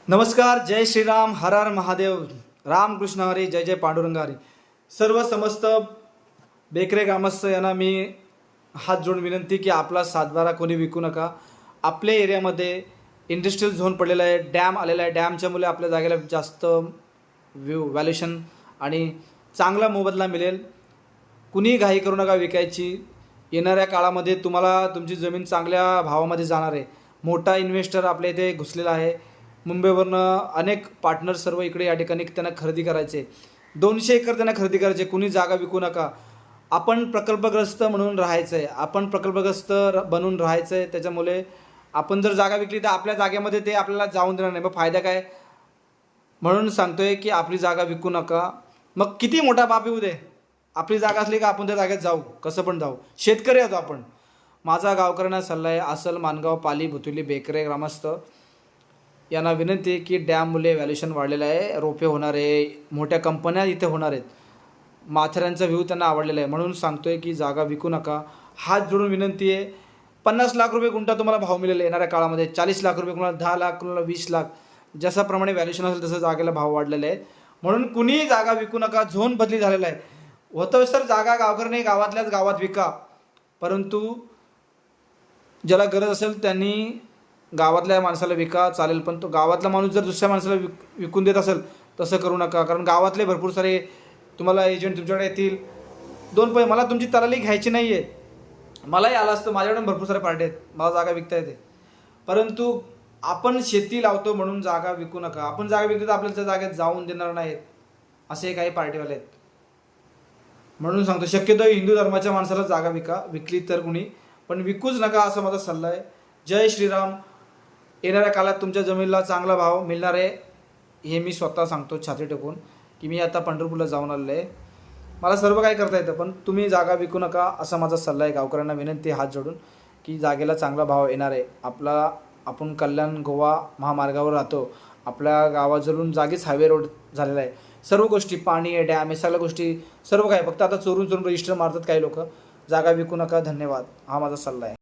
नमस्कार. जय श्रीराम. हर हर महादेव. रामकृष्ण हरी. जय जय पांडुरंग हरी. सर्व समस्त बेकरे ग्रामस्थ यांना मी हात जोडून विनंती की आपला सातबारा कोणी विकू नका. आपल्या एरियामध्ये इंडस्ट्रियल झोन पडलेला आहे, डॅम आलेला आहे. डॅमच्यामुळे आपल्या जागेला जास्त व्हॅल्युएशन आणि चांगला मोबदला मिळेल. कुणी घाई करू नका विकायची. येणाऱ्या काळामध्ये तुम्हाला तुमची जमीन चांगल्या भावामध्ये जाणार आहे. मोठा इन्व्हेस्टर आपल्या इथे घुसलेला आहे. मुंबईवरनं अनेक पार्टनर सर्व इकडे या ठिकाणी त्यांना खरेदी करायचे. 200 एकर त्यांना खरेदी करायचे. कुणी जागा विकू नका. आपण प्रकल्पग्रस्त म्हणून राहायचं आहे, आपण प्रकल्पग्रस्त बनून राहायचं आहे. त्याच्यामुळे आपण जर जागा विकली तर आपल्या जागेमध्ये ते आपल्याला जाऊन देणार नाही. मग फायदा काय? म्हणून सांगतोय की आपली जागा विकू नका. मग किती मोठा बाप येऊ दे, आपली जागा असली का आपण त्या जागेत जाऊ, कसं पण जाऊ. शेतकरी आहोत आपण. माझा गावकऱ्यांना सल्ला आहे, असल, मानगाव, पाली, भुतुली, बेकरे ग्रामस्थ यांना विनंती आहे की डॅममुळे व्हॅल्युएशन वाढलेलं आहे, रोपे होणार आहे, मोठ्या कंपन्या इथे होणार आहेत. माथेऱ्यांचा व्ह्यू त्यांना आवडलेला आहे. म्हणून सांगतोय की जागा विकू नका. हात जोडून विनंती आहे. 50 लाख रुपये गुंठा तुम्हाला भाव मिळेल येणाऱ्या काळामध्ये. 40 लाख रुपये, कुणाला 10 लाख, कुणाला 20 लाख. जशाप्रमाणे व्हॅल्युएशन असेल तसं जागेला भाव वाढलेले आहेत. म्हणून कुणीही जागा विकू नका. झोन बदली झालेला आहे. होतं सर जागा गावकऱ्यांनी गावातल्याच गावात विका, परंतु ज्याला गरज असेल त्यांनी गावातल्या माणसाला विका, चालेल. पण तो गावातला माणूस जर दुसऱ्या माणसाला विकून देत असेल तसं करू नका. कारण गावातले भरपूर सारे तुम्हाला एजंट तुमच्याकडे येतील. 2 पैसे मला तुमची तलाली घ्यायची नाही आहे. मलाही आलं असतं, माझ्याकडे भरपूर सारे पार्टी आहेत, मला जागा विकता येते. परंतु आपण शेती लावतो म्हणून जागा विकू नका. आपण जागा विकली तर आपल्याला त्या जागेत जाऊन देणार नाहीत, असे काही पार्टीवाले आहेत. म्हणून सांगतो, शक्यतो हिंदू धर्माच्या माणसाला जागा विकली तर कुणी, पण विकूच नका असा माझा सल्ला आहे. जय श्रीराम. येणाऱ्या काळात तुमच्या जमिनीला चांगला भाव मिळणार आहे, हे मी स्वतः सांगतो छाती टेकून, की मी आता पंढरपूरला जाऊन आलेलो आहे. मला सर्व काही करता येतं, पण तुम्ही जागा विकू नका असा माझा सल्ला आहे. गावकऱ्यांना विनंती हात जोडून की जागेला चांगला भाव येणार आहे. आपण कल्याण गोवा महामार्गावर राहतो. आपल्या गावाजवळून जागीच हायवे रोड झालेला आहे. सर्व गोष्टी, पाणी आहे, डॅम आहे, सगळ्या गोष्टी सर्व काही. फक्त आता चोरून रजिस्टर मारतात काही लोक. जागा विकू नका. धन्यवाद. हा माझा सल्ला आहे.